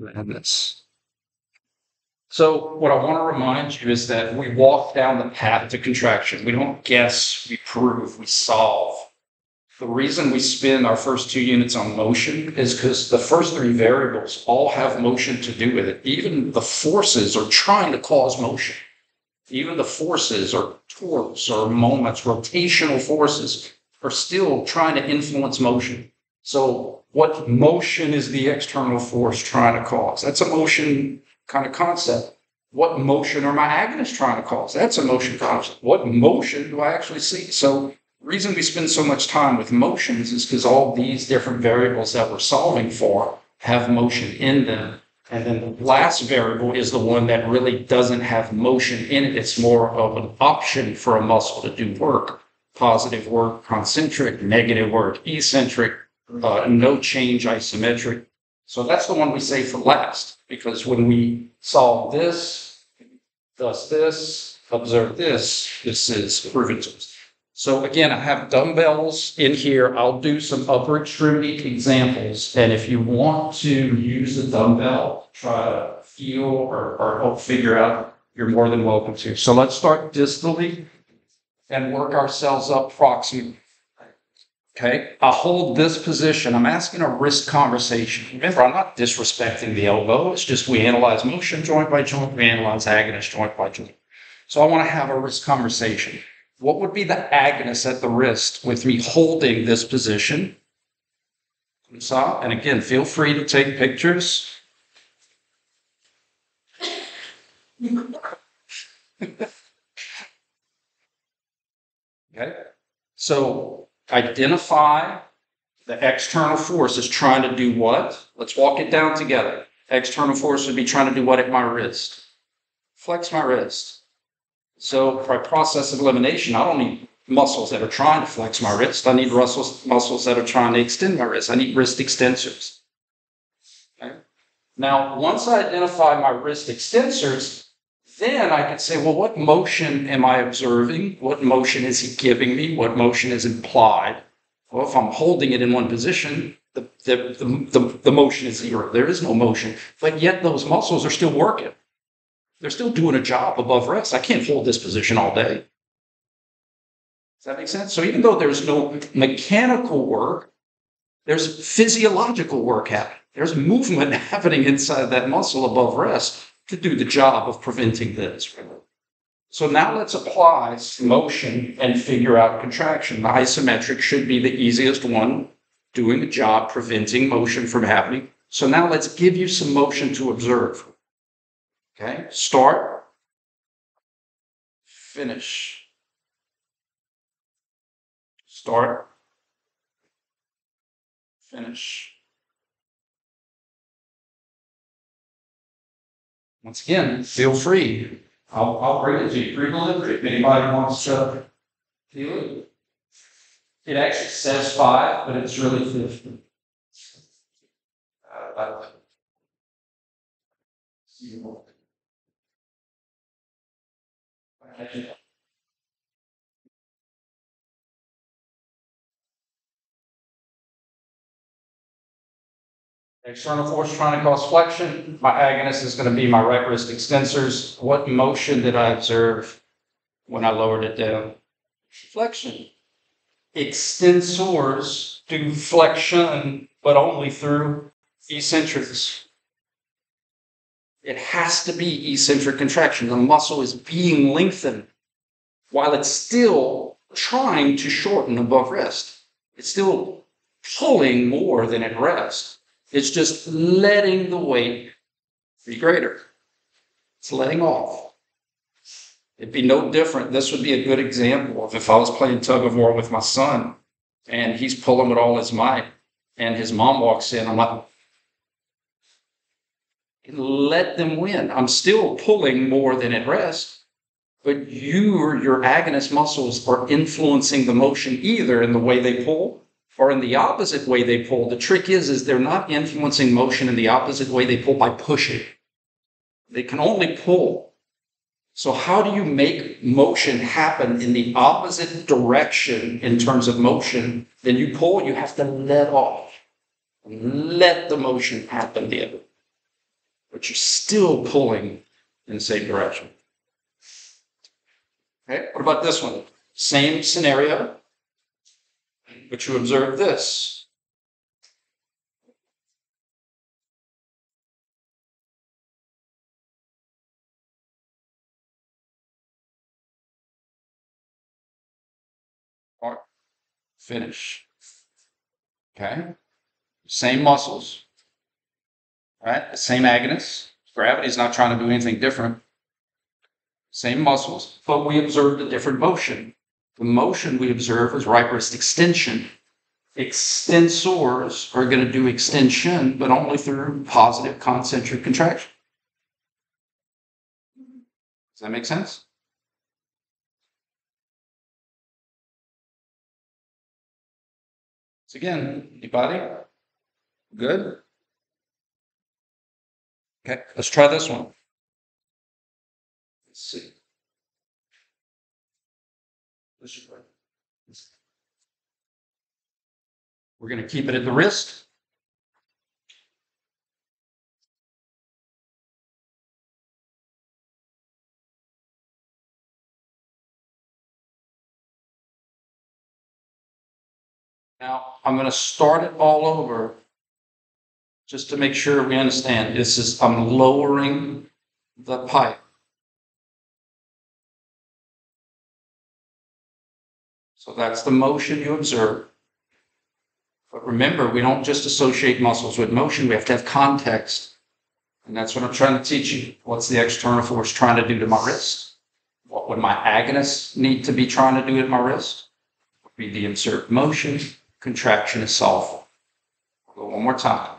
Madness. So what I want to remind you is that we walk down the path to contraction. We don't guess, we prove, we solve. The reason we spend our first 2 units on motion is because the first 3 variables all have motion to do with it. Even the forces are trying to cause motion. Even the forces or torques or moments, rotational forces, are still trying to influence motion. So what motion is the external force trying to cause? That's a motion kind of concept. What motion are my agonists trying to cause? That's a motion concept. What motion do I actually see? So the reason we spend so much time with motions is because all these different variables that we're solving for have motion in them. And then the last variable is the one that really doesn't have motion in it. It's more of an option for a muscle to do work. Positive work, concentric, negative work, eccentric, no change, isometric. So that's the one we save for last, because when we solve this, does this, observe this, this is proven to us. So again, I have dumbbells in here. I'll do some upper extremity examples. And if you want to use the dumbbell, try to feel or figure out, you're more than welcome to. So let's start distally and work ourselves up proximally. Okay, I'll hold this position. I'm asking a wrist conversation. Remember, I'm not disrespecting the elbow. It's just we analyze motion joint by joint. We analyze agonist joint by joint. So I want to have a wrist conversation. What would be the agonist at the wrist with me holding this position? And again, feel free to take pictures. Okay, so identify the external force is trying to do what? Let's walk it down together. External force would be trying to do what at my wrist? Flex my wrist. So by process of elimination, I don't need muscles that are trying to flex my wrist. I need muscles that are trying to extend my wrist. I need wrist extensors. Okay? Now, once I identify my wrist extensors, then I can say, well, what motion am I observing? What motion is he giving me? What motion is implied? Well, if I'm holding it in one position, the motion is zero. There is no motion, but yet those muscles are still working. They're still doing a job above rest. I can't hold this position all day. Does that make sense? So even though there's no mechanical work, there's physiological work happening. There's movement happening inside that muscle above rest to do the job of preventing this. So now let's apply motion and figure out contraction. The isometric should be the easiest one, doing the job, preventing motion from happening. So now let's give you some motion to observe. Okay, start, finish, start, finish. Once again, feel free. I'll bring it to you. Free delivery. If anybody wants to feel it. It actually says 5, but it's really 50. External force trying to cause flexion. My agonist is going to be my right wrist extensors. What motion did I observe when I lowered it down? Flexion. Extensors do flexion, but only through eccentrics. It has to be eccentric contraction. The muscle is being lengthened while it's still trying to shorten above rest. It's still pulling more than at rest. It's just letting the weight be greater. It's letting off. It'd be no different. This would be a good example of if I was playing tug of war with my son and he's pulling with all his might and his mom walks in. I'm like, let them win. I'm still pulling more than at rest, but your agonist muscles are influencing the motion either in the way they pull or in the opposite way they pull. The trick is they're not influencing motion in the opposite way they pull by pushing. They can only pull. So how do you make motion happen in the opposite direction in terms of motion? Then you pull, you have to let off. Let the motion happen the other. but you're still pulling in the same direction. Okay, what about this one? Same scenario, but you observe this. All right, finish. Okay, same muscles, right? Same agonist. Gravity is not trying to do anything different. Same muscles, but we observed a different motion. The motion we observe is right wrist extension. Extensors are going to do extension, but only through positive concentric contraction. Does that make sense? So again, anybody? Good? Okay, let's try this one. Let's see. We're going to keep it at the wrist. Now, I'm going to start it all over just to make sure we understand. I'm lowering the pipe. So that's the motion you observe. But remember, we don't just associate muscles with motion. We have to have context. And that's what I'm trying to teach you. What's the external force trying to do to my wrist? What would my agonist need to be trying to do at my wrist? Would be the observed motion. Contraction is solved. I'll go one more time.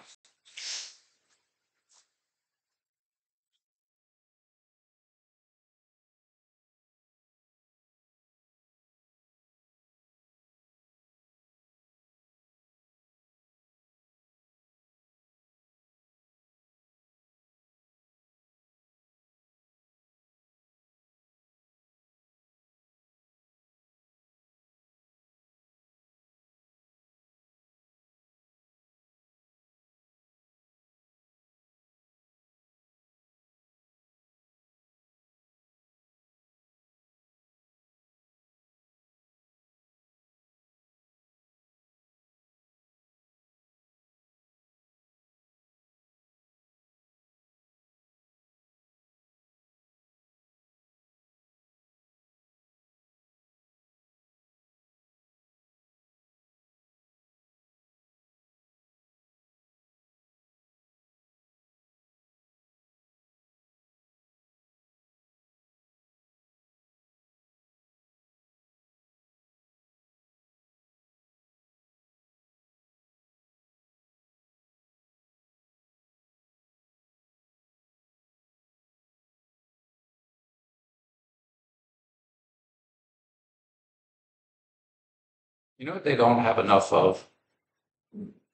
You know what they don't have enough of?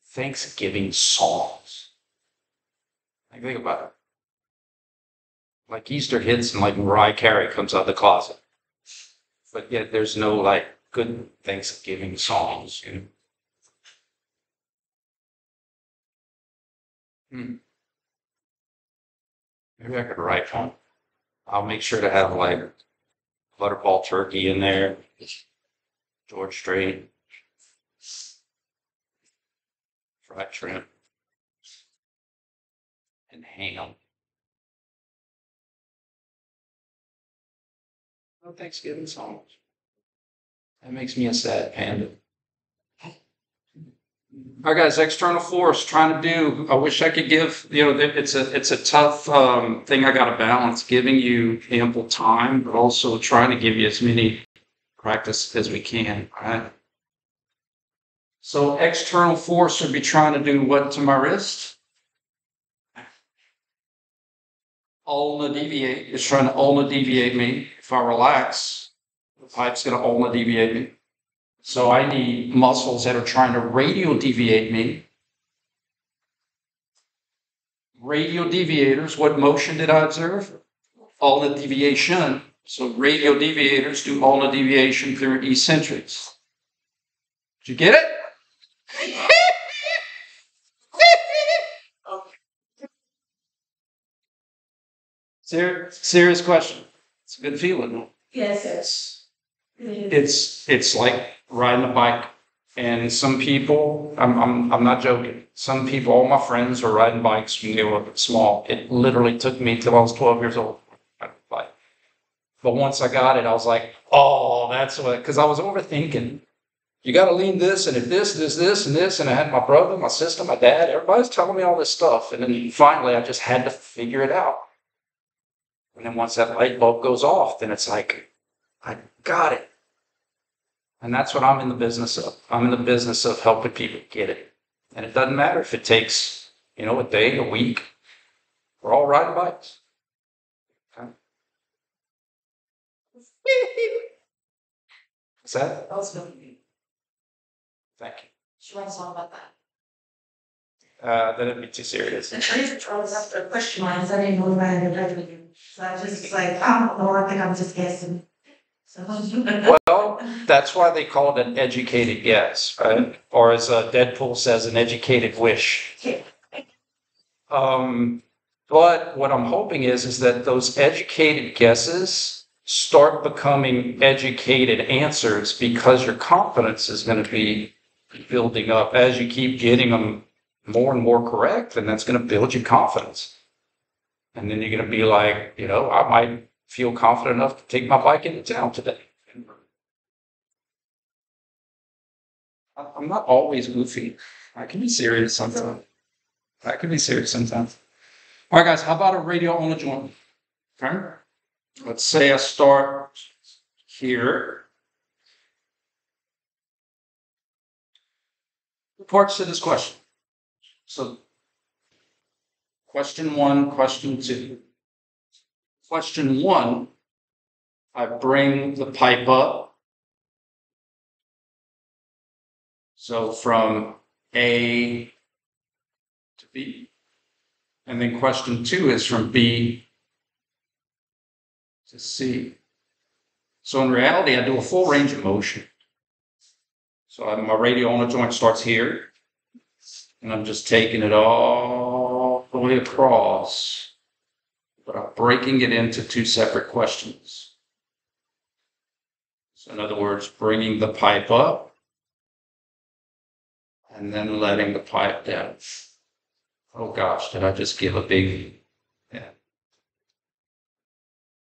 Thanksgiving songs. Like, think about it. Like Easter hits and like Mariah Carey comes out of the closet. But yet there's no like good Thanksgiving songs. Maybe I could write one. I'll make sure to have like butterball turkey in there, George Strait, fried shrimp, and ham. No Thanksgiving songs. That makes me a sad panda. All right, guys, external force trying to do. I wish I could give, it's a tough thing I got to balance, giving you ample time, but also trying to give you as many practice as we can, right? So external force would be trying to do what to my wrist? Ulna deviate. It's trying to ulna deviate me. If I relax, the pipe's going to ulna deviate me. So I need muscles that are trying to radial deviate me. Radial deviators, what motion did I observe? Ulna deviation. So radial deviators do ulna deviation through eccentrics. Did you get it? Serious question. It's a good feeling. Yes. It's like riding a bike. And some people, I'm not joking. Some people, all my friends are riding bikes when they were small. It literally took me till I was 12 years old. Like, but once I got it, I was like, oh, that's what, because I was overthinking. You got to lean this, and if this, and this. And I had my brother, my sister, my dad, everybody's telling me all this stuff. And then finally, I just had to figure it out. And then once that light bulb goes off, then it's like, I got it. And that's what I'm in the business of. I'm in the business of helping people get it. And it doesn't matter if it takes, a day, a week. We're all riding bikes. Okay. What's that? That was good. Thank you. She wants to talk about that. That'd be too serious. The treasure trove after a question lines, I didn't know about it. So I just like, I don't know, I think I'm just guessing. So Well, that's why they call it an educated guess, right? Or as Deadpool says, an educated wish. But what I'm hoping is that those educated guesses start becoming educated answers because your confidence is going to be building up as you keep getting them more and more correct, and that's going to build your confidence. And then you're going to be like, I might feel confident enough to take my bike into town today. I'm not always goofy. I can be serious sometimes. All right, guys, how about a radio on the joint? Okay. Let's say I start here. Parts to this question. So, question one, question two. Question one, I bring the pipe up. So from A to B. And then question two is from B to C. So in reality, I do a full range of motion. So my radio on the joint starts here, and I'm just taking it all the way across, but I'm breaking it into two separate questions. So in other words, bringing the pipe up and then letting the pipe down. Oh gosh, did I just give a big, yeah.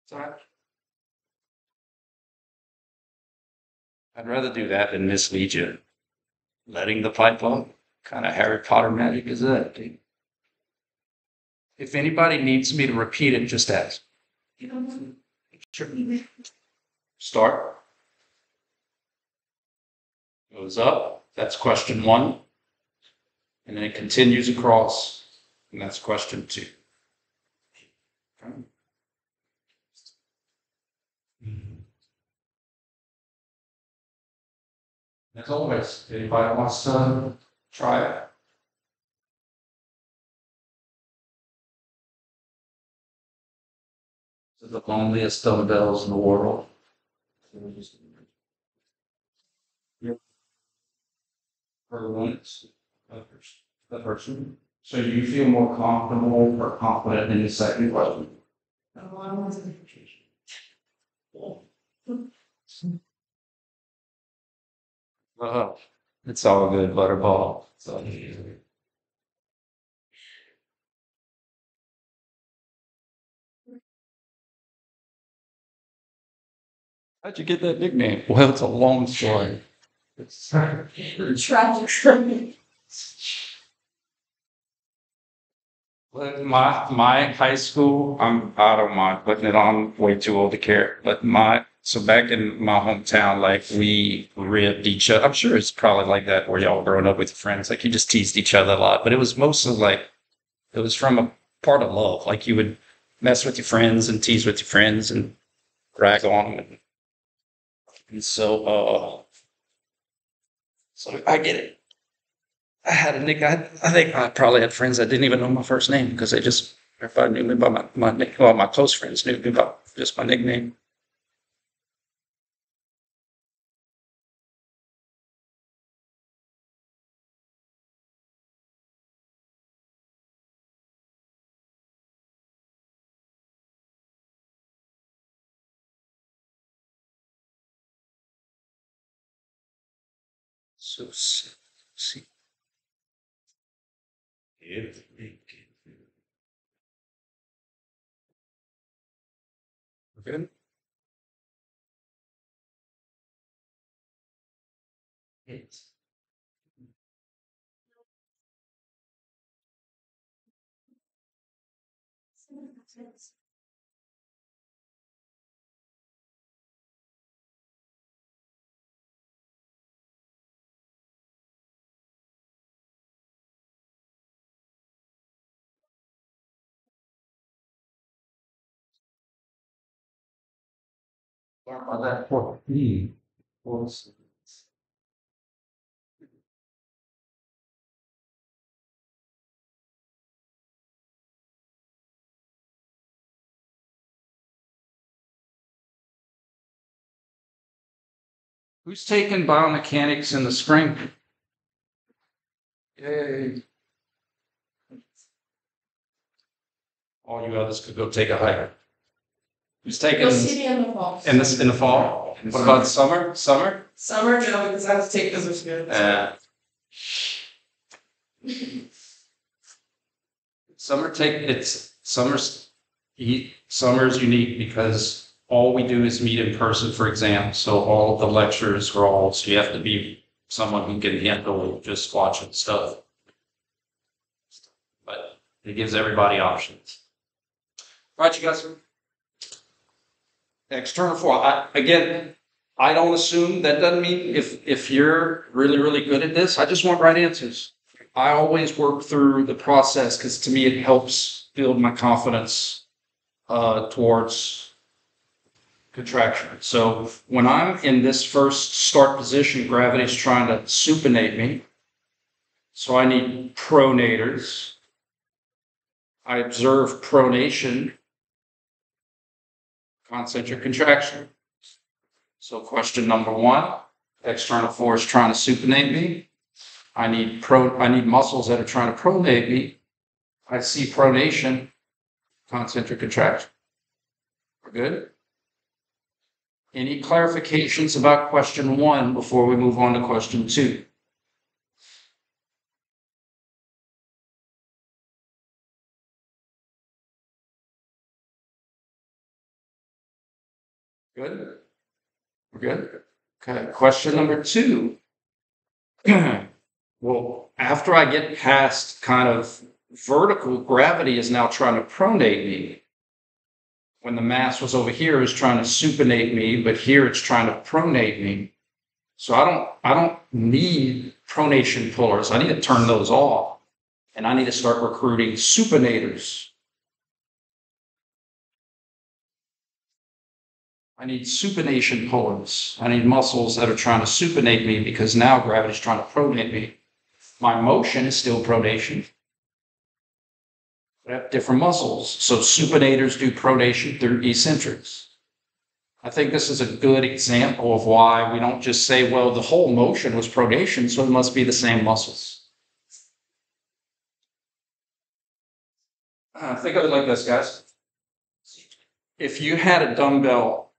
Sorry. I'd rather do that than mislead you. Letting the pipe up, kind of Harry Potter magic is that, dude? If anybody needs me to repeat it, just ask. Sure. Start. Goes up. That's question one. And then it continues across. And that's question two. Okay. As always, anybody wants to try it? It's the loneliest dumbbells in the world. Yep. For once, the person. So do you feel more comfortable or confident in the second question? Oh, it's all good, Butterball. It's all good. How'd you get that nickname? Well, it's a long story. It's tragic. my high school, I don't mind putting it on, way too old to care. But so back in my hometown, like we ribbed each other. I'm sure it's probably like that where y'all growing up with your friends. Like you just teased each other a lot. But it was mostly like it was from a part of love. Like you would mess with your friends and tease with your friends and rag on them. And so I get it. I had a nick. I think I probably had friends that didn't even know my first name because everybody knew me by my nick. Well, my close friends knew me by just my nickname. So see. Good. Learn about that for me. Who's taking biomechanics in the spring? Yay. All you others could go take a hike. Who's taking You'll see me in the fall. in the fall? What about summer? Summer? Summer, no, because I have to take business good. Summer's unique because all we do is meet in person for exams. So all of the lectures are all, so you have to be someone who can handle just watching stuff. But it gives everybody options. All right, you guys. External forum. Again, I don't assume, that doesn't mean if you're really, really good at this, I just want right answers. I always work through the process because to me it helps build my confidence towards contraction. So when I'm in this first start position, gravity's trying to supinate me. So I need pronators. I observe pronation, concentric contraction. So question number one, external force trying to supinate me. I need muscles that are trying to pronate me. I see pronation, concentric contraction. We're good? Any clarifications about question one before we move on to question two? Good? We're good? Okay, question number two. Well, after I get past kind of vertical, gravity is now trying to pronate me. When the mass was over here, it was trying to supinate me, but here it's trying to pronate me. So I don't need pronation pullers. I need to turn those off. And I need to start recruiting supinators. I need supination pullers. I need muscles that are trying to supinate me because now gravity's trying to pronate me. My motion is still pronation. But I have different muscles. So supinators do pronation through eccentrics. I think this is a good example of why we don't just say, well, the whole motion was pronation, so it must be the same muscles. Think of it like this, guys. If you had a dumbbell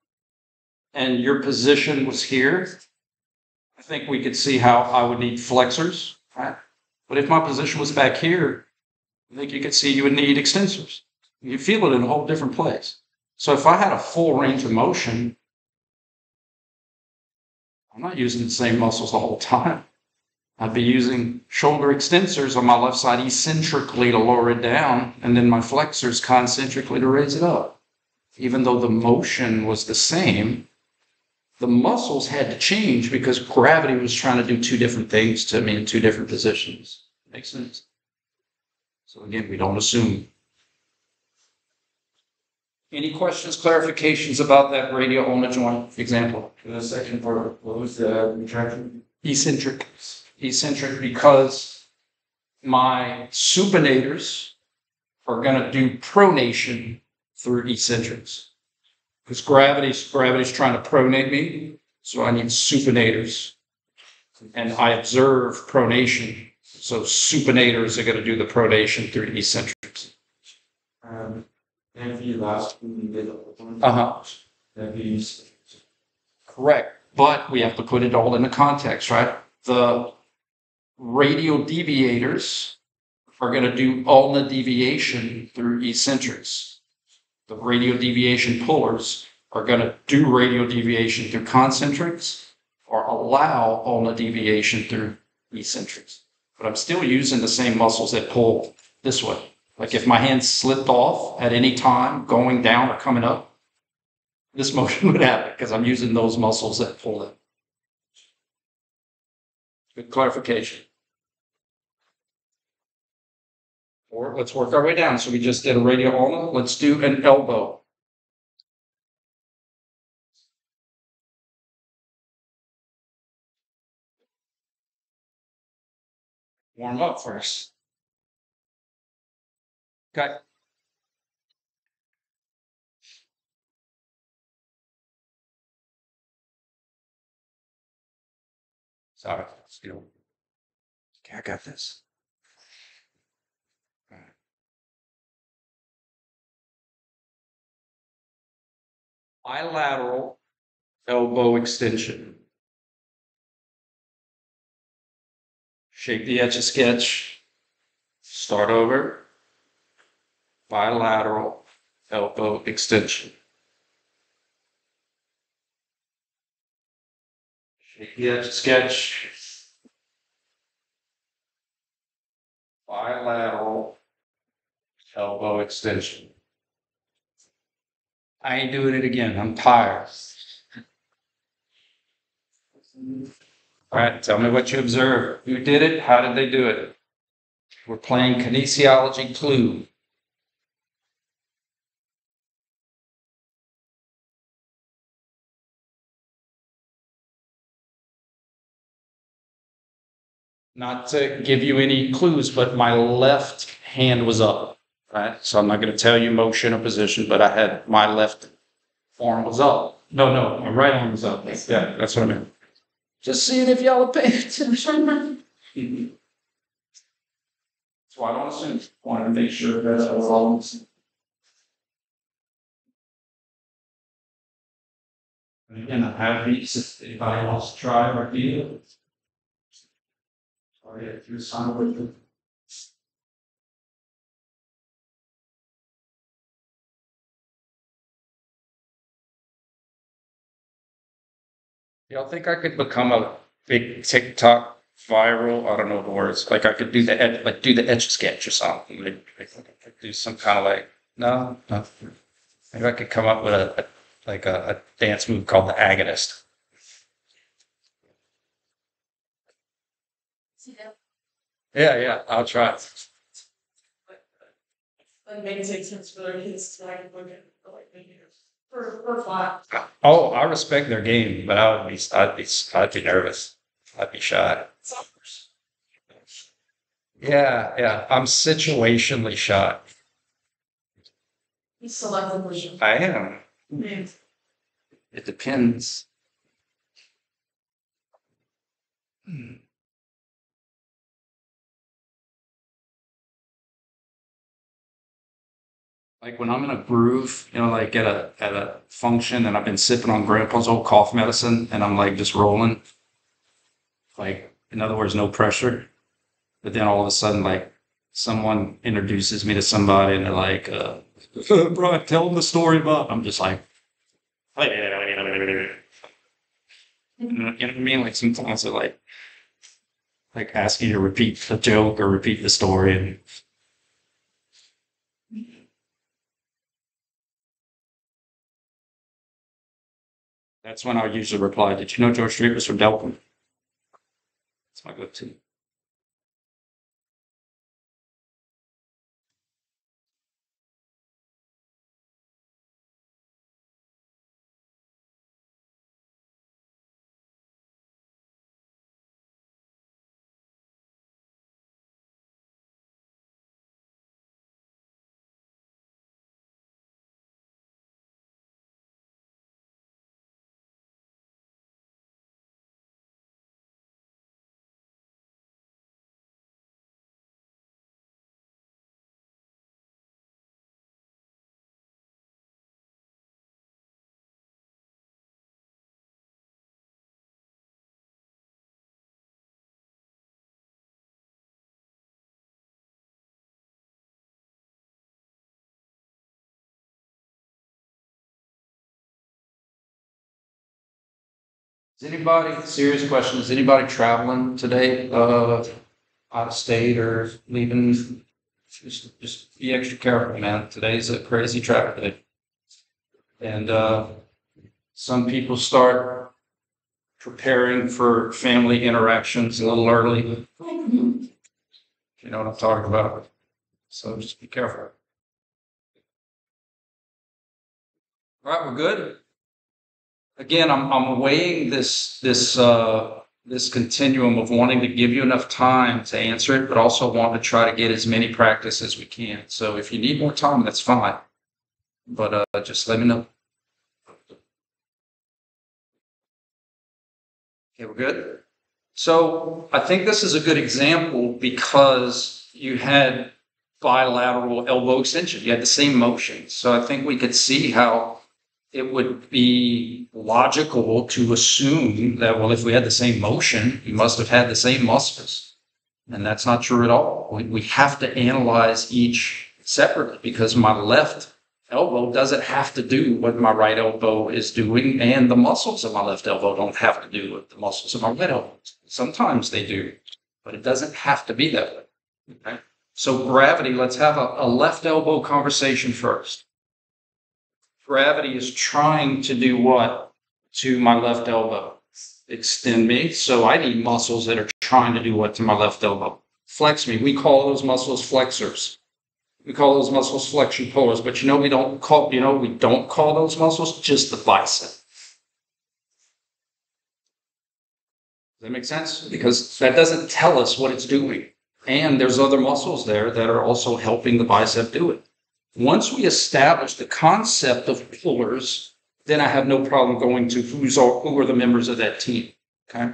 and your position was here, I think we could see how I would need flexors, right? But if my position was back here, I think you could see you would need extensors. You feel it in a whole different place. So if I had a full range of motion, I'm not using the same muscles the whole time. I'd be using shoulder extensors on my left side eccentrically to lower it down, and then my flexors concentrically to raise it up. Even though the motion was the same, the muscles had to change because gravity was trying to do two different things to me in two different positions. Makes sense? So again, we don't assume. Any questions, clarifications about that radial ulna joint example? The second part, what was the contraction? Eccentric. Eccentric because my supinators are going to do pronation through eccentrics. Because gravity's trying to pronate me, so I need supinators. And I observe pronation, so supinators are going to do the pronation through eccentrics. And for your last one, you did the one. That is Correct. But we have to put it all in the context, right? The radial deviators are going to do ulna deviation through eccentrics. The radial deviation pullers are going to do radial deviation through concentrics or allow ulnar deviation through eccentrics. But I'm still using the same muscles that pull this way. Like if my hand slipped off at any time going down or coming up, this motion would happen because I'm using those muscles that pull it. Good clarification. Or let's work our way down. So we just did a radial ulna. Let's do an elbow. Warm up first. Okay. Sorry. Okay, I got this. All right. Bilateral elbow extension. Shape the etch a sketch. Start over. Bilateral elbow extension. Shape the etch a sketch. Bilateral elbow extension. I ain't doing it again. I'm tired. All right, tell me what you observed. Who did it? How did they do it? We're playing kinesiology clue. Not to give you any clues, but my left hand was up, right? So I'm not going to tell you motion or position, but I had my left arm was up. No, my right arm was up. Yeah, that's what I meant. Just seeing if y'all are paying attention. That's why I don't assume. Wanted to make sure that I was all. And again, I have these if anybody wants to try or do. Or if you sign with them. Y'all think I could become a big TikTok viral? I don't know the words. Like I could do the etch sketch or something. Like I could do some kind of like no. Maybe I could come up with a dance move called the agonist. See that? Yeah, I'll try. Like maybe take sense for their kids to like look at like maybe for flat. Oh, I respect their game, but I'd be nervous. I'd be shy. Yeah, I'm situationally shy. You select the position. I am. Man, It depends. Like when I'm in a groove, like at a function and I've been sipping on grandpa's old cough medicine and I'm like just rolling, like in other words, no pressure. But then all of a sudden, like someone introduces me to somebody and they're like, Brian, tell them the story about. I'm just like, you know what I mean? Like sometimes they're like asking you to repeat the joke or repeat the story. And that's when I usually reply, did you know George Strait was from Delco? That's my go-to. Is anybody, serious question, is anybody traveling today, out of state or leaving? Just be extra careful, man. Today's a crazy traffic day. And, some people start preparing for family interactions a little early. You know what I'm talking about. So just be careful. All right, we're good. Again, I'm weighing this continuum of wanting to give you enough time to answer it, but also want to try to get as many practice as we can. So if you need more time, that's fine. But just let me know. Okay, we're good. So I think this is a good example because you had bilateral elbow extension. You had the same motion. So I think we could see how it would be logical to assume that, well, if we had the same motion, you must have had the same muscles. And that's not true at all. We have to analyze each separately because my left elbow doesn't have to do what my right elbow is doing, and the muscles of my left elbow don't have to do what the muscles of my right elbow. Sometimes they do, but it doesn't have to be that way. Okay? So gravity, let's have a left elbow conversation first. Gravity is trying to do what to my left elbow? Extend me. So I need muscles that are trying to do what to my left elbow? Flex me. We call those muscles flexors. We call those muscles flexion pulls, but we don't call those muscles just the bicep. Does that make sense? Because that doesn't tell us what it's doing. And there's other muscles there that are also helping the bicep do it. Once we establish the concept of pullers, then I have no problem going to who are the members of that team. Okay.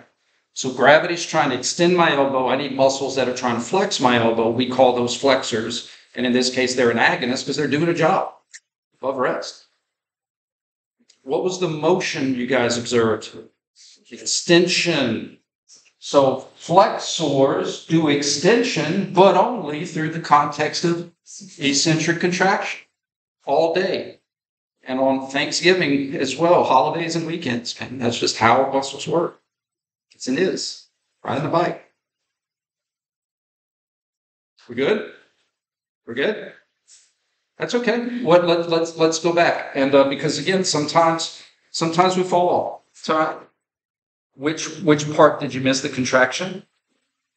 So gravity's trying to extend my elbow. I need muscles that are trying to flex my elbow. We call those flexors. And in this case, they're an agonist because they're doing a job above rest. What was the motion you guys observed? Extension. So flexors do extension, but only through the context of eccentric contraction all day. And on Thanksgiving as well, holidays and weekends. And that's just how our muscles work. It's an is. Riding the bike. We good? We're good? That's okay. Let's go back. And because again, sometimes we fall off. It's all right. Which part did you miss the contraction?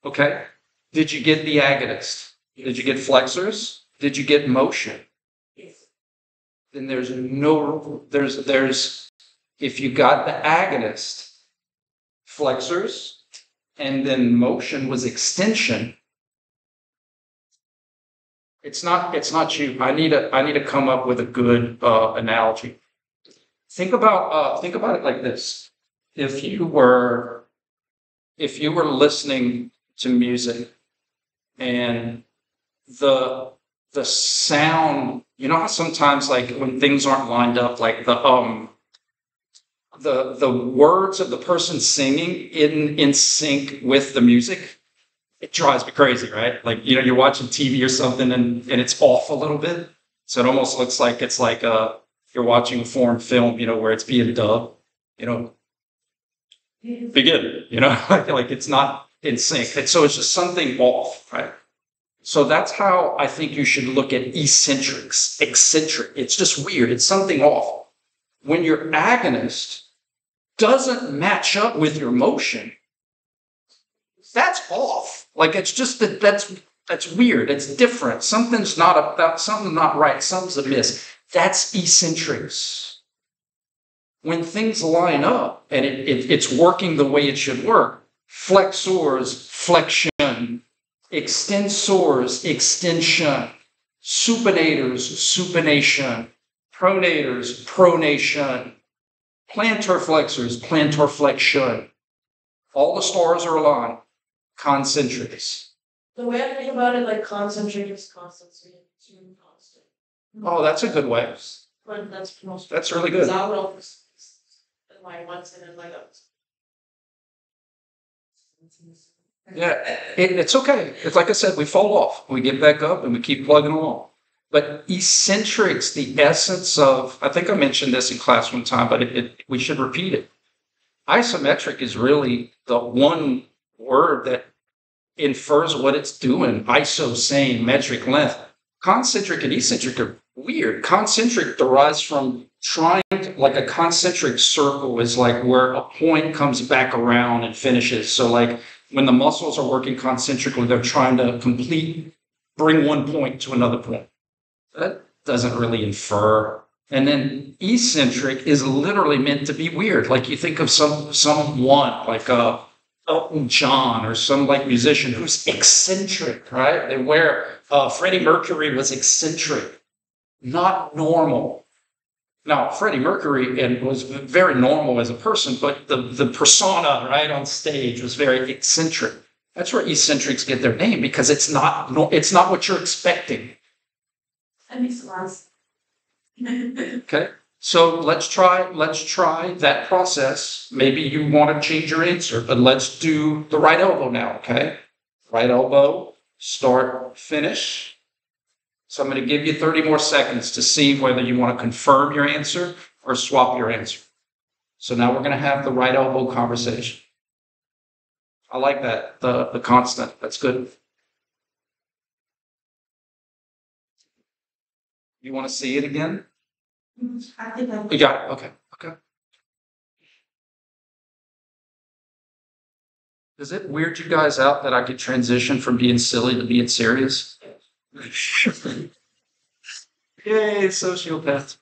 Okay. Did you get the agonist? Did you get flexors? Did you get motion? Yes. Then there's if you got the agonist, flexors, and then motion was extension. It's not you. I need to come up with a good analogy. Think about it like this. If you were listening to music and the sound, you know how sometimes like when things aren't lined up, like the words of the person singing in sync with the music, it drives me crazy, right? Like, you're watching TV or something and it's off a little bit. So it almost looks like it's like you're watching a foreign film, where it's being dubbed, begin, like it's not in sync. And so it's just something off, right? So that's how I think you should look at eccentric. It's just weird. It's something off. When your agonist doesn't match up with your motion, that's off. Like it's just that's weird. It's different. Something's not right. Something's amiss. That's eccentrics. When things line up and it's working the way it should work, flexors, flexion, extensors, extension, supinators, supination, pronators, pronation, plantar flexors, plantar flexion. All the stars are aligned. Concentrics. The way I think about it, like concentric is constant, so you have constant. Oh, that's a good way. But that's most. That's really good. I would always like once and then like a. Yeah, it's okay. It's like I said, we fall off. We get back up and we keep plugging along. But eccentrics, the essence of, I think I mentioned this in class one time, but we should repeat it. Isometric is really the one word that infers what it's doing. Iso, same, metric, length. Concentric and eccentric are weird. Concentric derives from trying, like a concentric circle is like where a point comes back around and finishes. So like when the muscles are working concentrically, they're trying to bring one point to another point. That doesn't really infer. And then eccentric is literally meant to be weird. Like you think of someone like Elton John or some like musician who's eccentric, right? They wear Freddie Mercury was eccentric, not normal. Now, Freddie Mercury was very normal as a person, but the persona, right, on stage was very eccentric. That's where eccentrics get their name because it's not what you're expecting. That makes sense. Okay. So let's try that process. Maybe you want to change your answer, but let's do the right elbow now, okay? Right elbow, start, finish. So I'm going to give you 30 more seconds to see whether you want to confirm your answer or swap your answer. So now we're going to have the right elbow conversation. I like that, the constant. That's good. You want to see it again? I think I'm. You got it. Okay. Okay. Does it weird you guys out that I could transition from being silly to being serious? Yay, sociopath.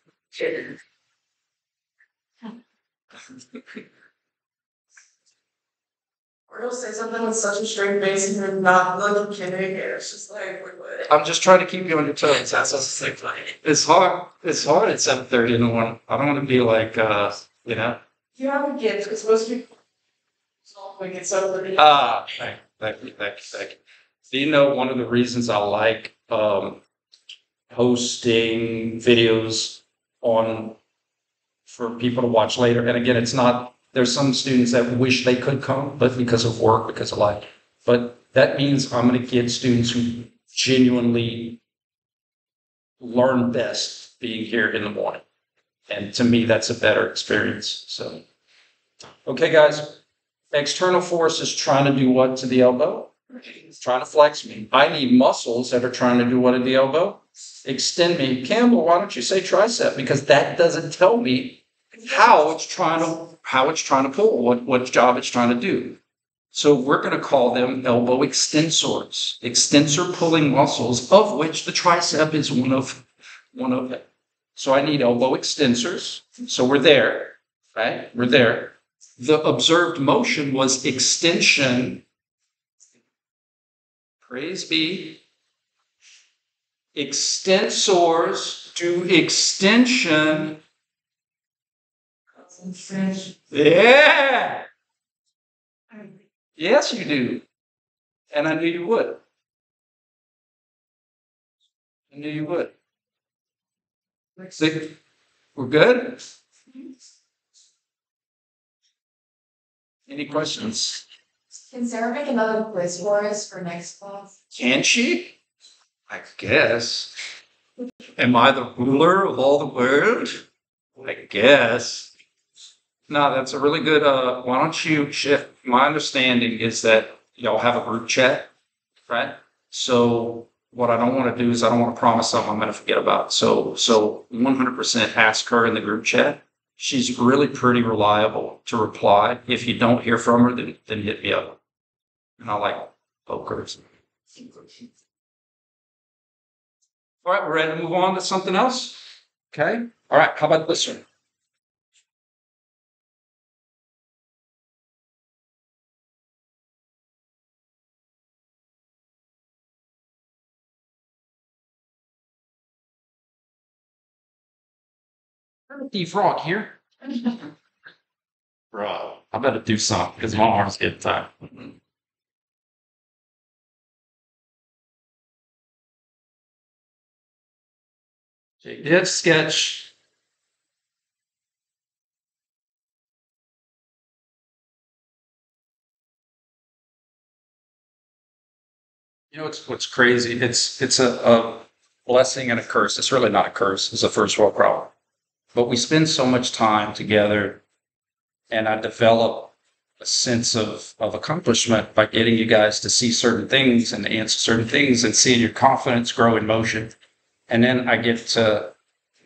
Or he'll say something with such a straight face and you're not looking kidding, and it's just like, wait, what? I'm just trying to keep you on your toes. It's hard. It's hard at 7:30 in the morning. I don't want to be like, you know. You have a gift, because most people don't get so pretty. Thank you. Do you know one of the reasons I like posting videos on for people to watch later? And again, it's not. There's some students that wish they could come, but because of work, because of life. But that means I'm going to get students who genuinely learn best being here in the morning. And to me, that's a better experience. So, okay, guys, external force is trying to do what to the elbow? It's trying to flex me. I need muscles that are trying to do what at the elbow? Extend me. Campbell, why don't you say tricep? Because that doesn't tell me how it's trying to pull, what job it's trying to do. So we're going to call them elbow extensors, extensor pulling muscles, of which the tricep is one of them. So I need elbow extensors. So we're there, right? We're there. The observed motion was extension. Praise be. Extensors do extension. Yeah. Yes, you do. And I knew you would. I knew you would. See, we're good? Any questions? Can Sarah make another quiz for us for next class? Can she? I guess. Am I the ruler of all the world? I guess. No, that's a really good, why don't you shift? My understanding is that y'all have a group chat, right? So what I don't want to do is I don't want to promise something I'm going to forget about. So 100% ask her in the group chat. She's really pretty reliable to reply. If you don't hear from her, then hit me up. And I like pokers. All right, we're ready to move on to something else? Okay. All right, how about this one? Steve Rock here. Bro, I better do something because my arms get tired. Did sketch. You know what's crazy? It's a blessing and a curse. It's really not a curse. It's a first world problem. But we spend so much time together And I develop a sense of accomplishment by getting you guys to see certain things and answer certain things and seeing your confidence grow in motion. And then I get to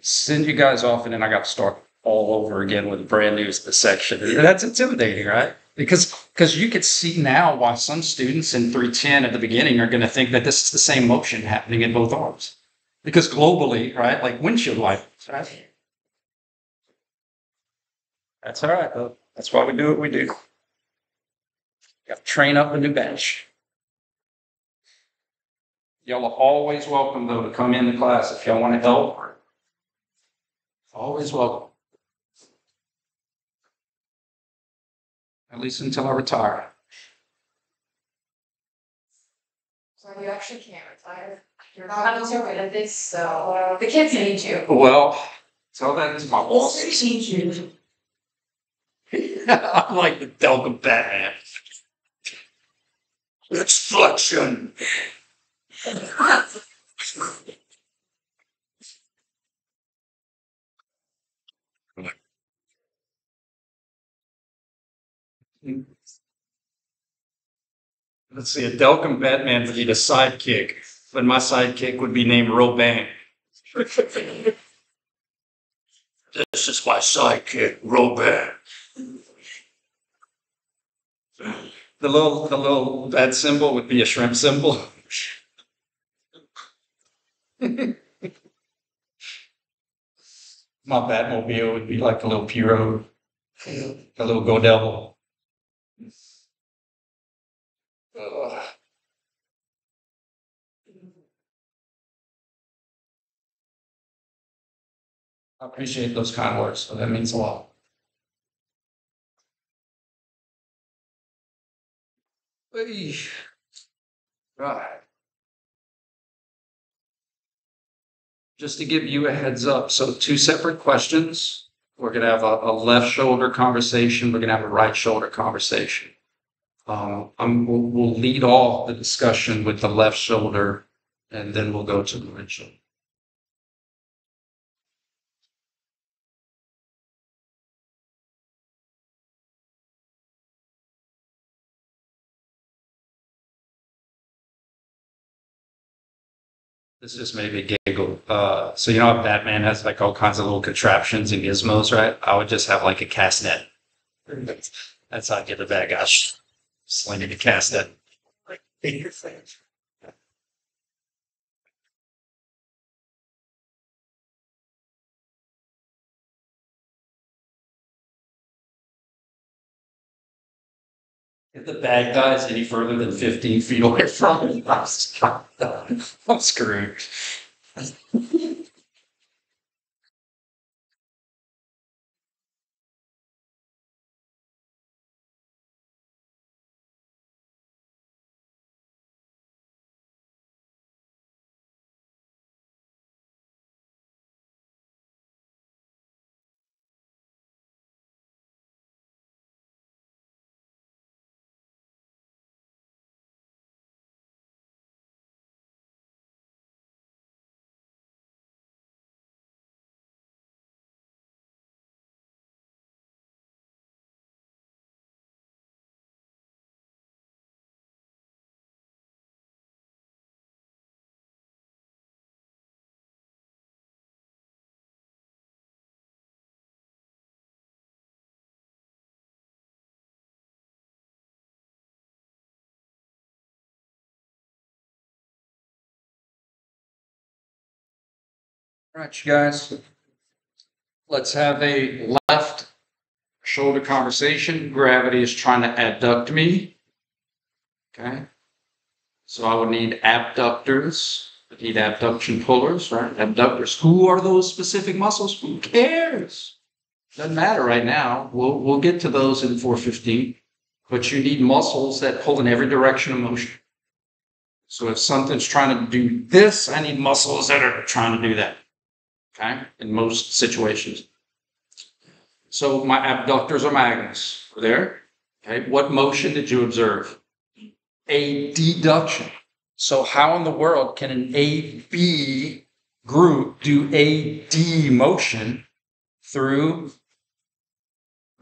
send you guys off, and then I got to start all over again with a brand new section. And that's intimidating, right? Because you could see now why some students in 310 at the beginning are going to think that this is the same motion happening in both arms. Because globally, right, like windshield wipers, right? That's all right, though. That's why we do what we do. Got to train up a new batch. Y'all are always welcome, though, to come into class if y'all want to help. Always welcome. At least until I retire. So you actually can't retire. You're not too good at this, so the kids need you. Well, tell that to my What's boss. the teacher? I'm like the Delta Batman. It's flexion. Let's see, a Delcom Batman would need a sidekick, but my sidekick would be named Roban. This is my sidekick, Roban. The little bat symbol would be a shrimp symbol. My Batmobile would be like a little Piro, a little Go Devil. Ugh. I appreciate those kind words, so that means a lot. Hey. Right. Just to give you a heads up, so two separate questions. We're going to have a left shoulder conversation. We're going to have a right shoulder conversation. We'll lead off the discussion with the left shoulder, and then we'll go to the right shoulder. This just made me giggle. So you know how Batman has like all kinds of little contraptions and gizmos, right? I would just have like a cast net. That's how I get the bad guys slinging the cast net. If the bad guy's any further than 15 feet away from me, I'm screwed. All right, you guys. Let's have a left shoulder conversation. Gravity is trying to adduct me. Okay. So I would need abductors. I need abduction pullers, right? Abductors. Who are those specific muscles? Who cares? Doesn't matter right now. We'll get to those in 415. But you need muscles that pull in every direction of motion. So if something's trying to do this, I need muscles that are trying to do that. Okay? In most situations. So my abductors are magnets. We're there. Okay. What motion did you observe? A deduction. So how in the world can an AB group do AD motion through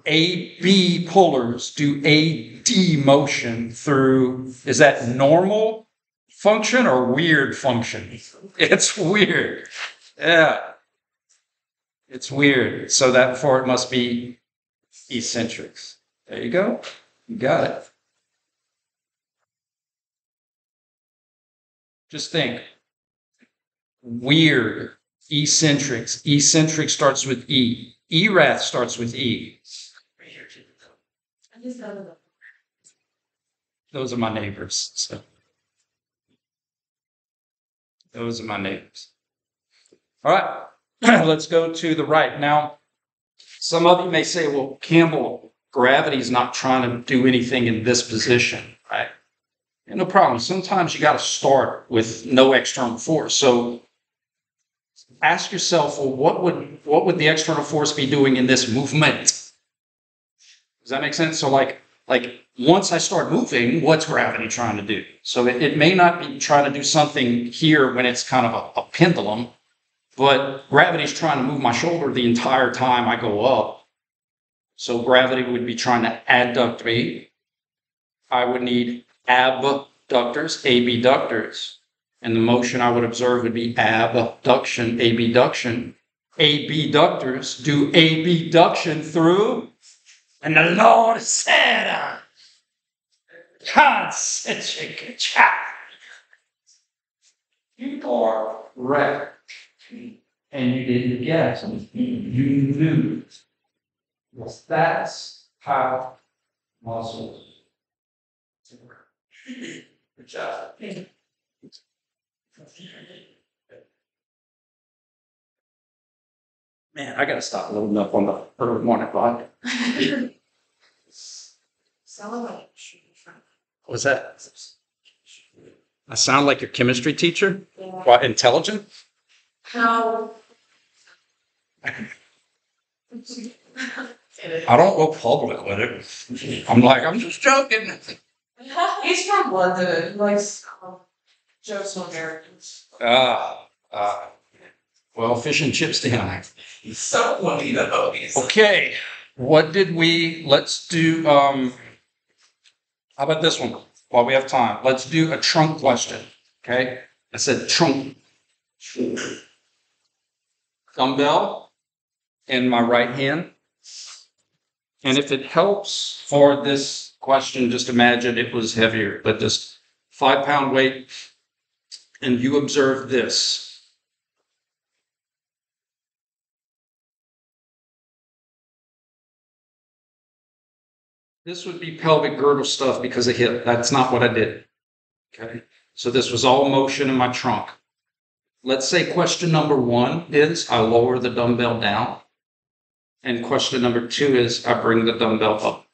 AB pullers do AD motion through, is that normal function or weird function? It's weird. Yeah. It's weird. So that for it must be eccentrics. There you go. You got it. Just think. Weird. Eccentrics. Eccentric starts with E. Erath starts with E. I just don't know. Those are my neighbors. So those are my neighbors. All right. Let's go to the right. Now, some of you may say, well, Campbell, gravity's not trying to do anything in this position, right? And no problem. Sometimes you got to start with no external force. So ask yourself, well, what would the external force be doing in this movement? Does that make sense? So like once I start moving, what's gravity trying to do? So it may not be trying to do something here when it's kind of a pendulum, but gravity's trying to move my shoulder the entire time I go up. So gravity would be trying to adduct me. I would need abductors, abductors. And the motion I would observe would be abduction, abduction. Abductors do abduction through, and the Lord said, concentric child. You are correct. And you didn't guess. You knew. Yes, that's how muscles work. Good job. Man, I gotta stop loading up on the early morning vodka. What's that? I sound like your chemistry teacher? Yeah. What, intelligent? No. I don't go public with it. I'm just joking. He's from London. He likes jokes on Americans. Well, fish and chips tonight. He's so funny though. Okay, let's do, how about this one? While we have time, let's do a trunk question, okay? I said trunk. Dumbbell in my right hand. And if it helps for this question, just imagine it was heavier, but just 5-pound weight, and you observe this. This would be pelvic girdle stuff because of hip. That's not what I did. Okay. So this was all motion in my trunk. Let's say question number 1 is I lower the dumbbell down. And question number 2 is I bring the dumbbell up.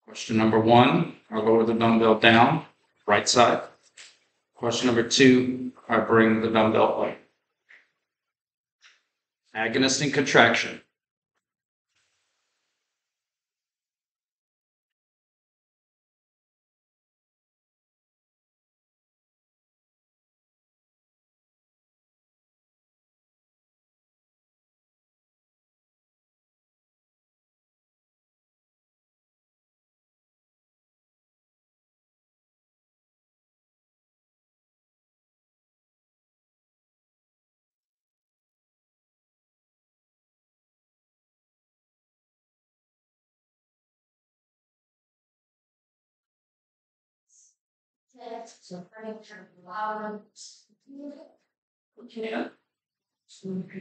Question number 1, I lower the dumbbell down, right side. Question number 2, I bring the dumbbell up. Agonist and contraction.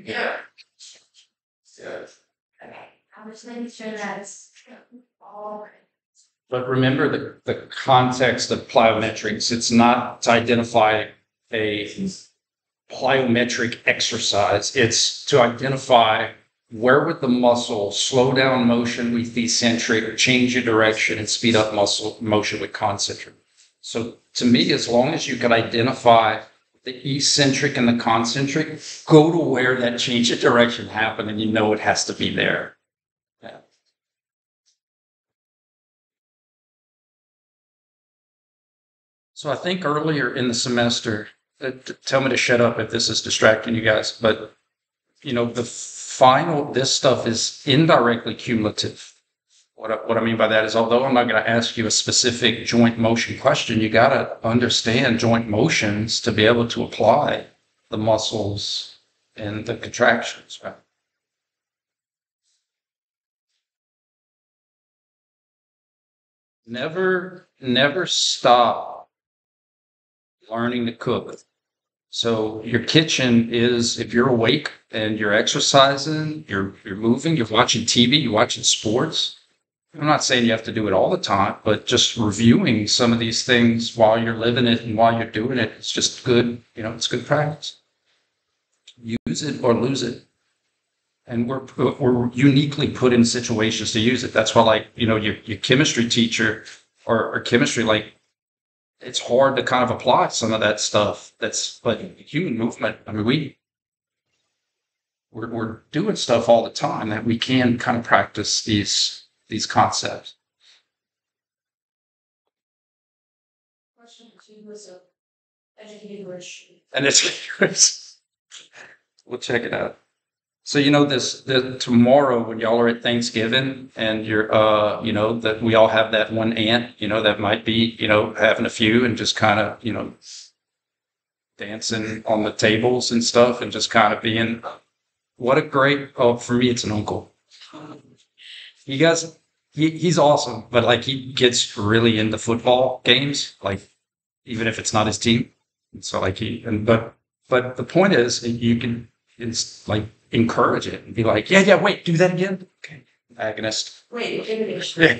Yeah. Yeah. I'm just making sure that it's all. But remember the context of plyometrics. It's not to identify a plyometric exercise. It's to identify where would the muscle slow down motion with eccentric, change your direction, and speed up muscle motion with concentric. So to me, as long as you can identify the eccentric and the concentric, go to where that change of direction happened, and you know it has to be there. Yeah. So I think earlier in the semester, tell me to shut up if this is distracting you guys, but the this stuff is indirectly cumulative. What I mean by that is, although I'm not going to ask you a specific joint motion question, you got to understand joint motions to be able to apply the muscles and the contractions, right? Never stop learning to cook. So your kitchen is, if you're awake and you're exercising, you're moving, you're watching TV, you're watching sports. I'm not saying you have to do it all the time, but just reviewing some of these things while you're living it and while you're doing it, it's just good, it's good practice. Use it or lose it. And we're uniquely put in situations to use it. That's why, like, your chemistry teacher or chemistry, like, it's hard to kind of apply some of that stuff. But human movement, I mean, we're doing stuff all the time that we can kind of practice these concepts. Question two was a educated rich. And it's we'll check it out. So tomorrow when y'all are at Thanksgiving and you're that we all have that one aunt, that might be, having a few and just kind of, dancing on the tables and stuff and just kind of being for me it's an uncle. You guys, he's awesome, but like he gets really into football games, like even if it's not his team. So like but the point is it's like encourage it and be like, yeah, wait, do that again. Okay. Agonist. Wait, English. Yeah.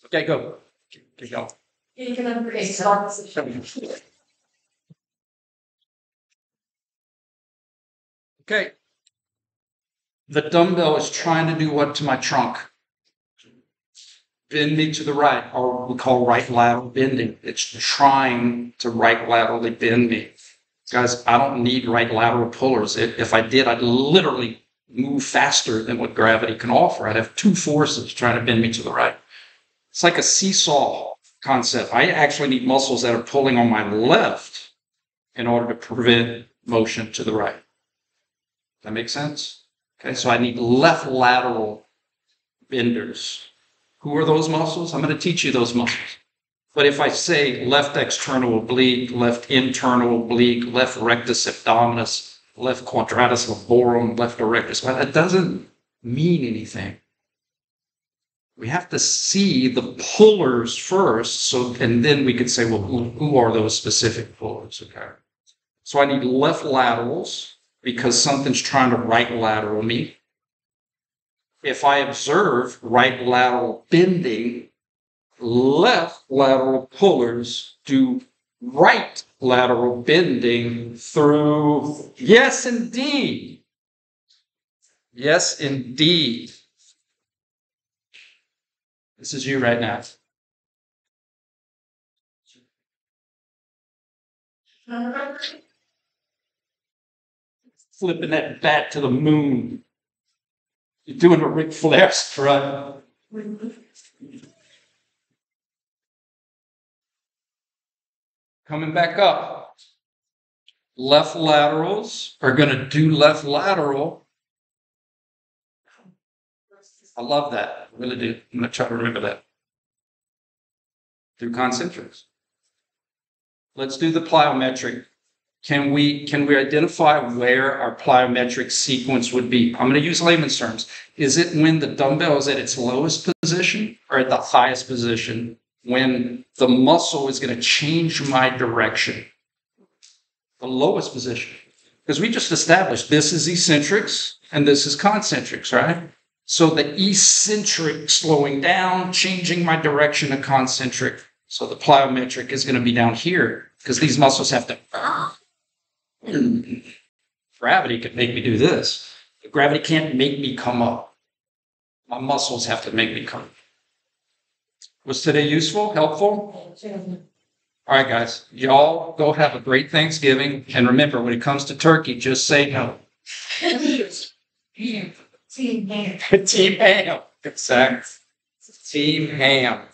Okay, go. Keep going. You can okay, start the Okay. The dumbbell is trying to do what to my trunk? Bend me to the right, or we call right lateral bending. It's trying to right laterally bend me. Guys, I don't need right lateral pullers. If I did, I'd literally move faster than what gravity can offer. I'd have two forces trying to bend me to the right. It's like a seesaw concept. I actually need muscles that are pulling on my left in order to prevent motion to the right. That makes sense? Okay, so I need left lateral benders. Who are those muscles? I'm going to teach you those muscles. But if I say left external oblique, left internal oblique, left rectus abdominis, left quadratus laborum, left erectus, well, that doesn't mean anything. We have to see the pullers first, and then we can say, well, who are those specific pullers? Okay. So I need left laterals because something's trying to right lateral me. If I observe right lateral bending, left lateral pullers do right lateral bending through, yes, indeed. Yes, indeed. This is you right now. Flipping that bat to the moon. You're doing a Ric Flair strut. Coming back up. Left laterals are going to do left lateral. I love that. I really do. I'm going to try to remember that. Through concentrics. Let's do the plyometric. Can we identify where our plyometric sequence would be? I'm going to use layman's terms. Is it when the dumbbell is at its lowest position or at the highest position when the muscle is going to change my direction? The lowest position. Because we just established this is eccentrics and this is concentrics, right? So the eccentric slowing down, changing my direction to concentric. So the plyometric is going to be down here because these muscles have to... Gravity could make me do this. But gravity can't make me come up. My muscles have to make me come. Was today useful? Helpful? All right, guys. Y'all go have a great Thanksgiving. And remember, when it comes to turkey, just say no. Team ham. Team ham. Exactly. Team ham.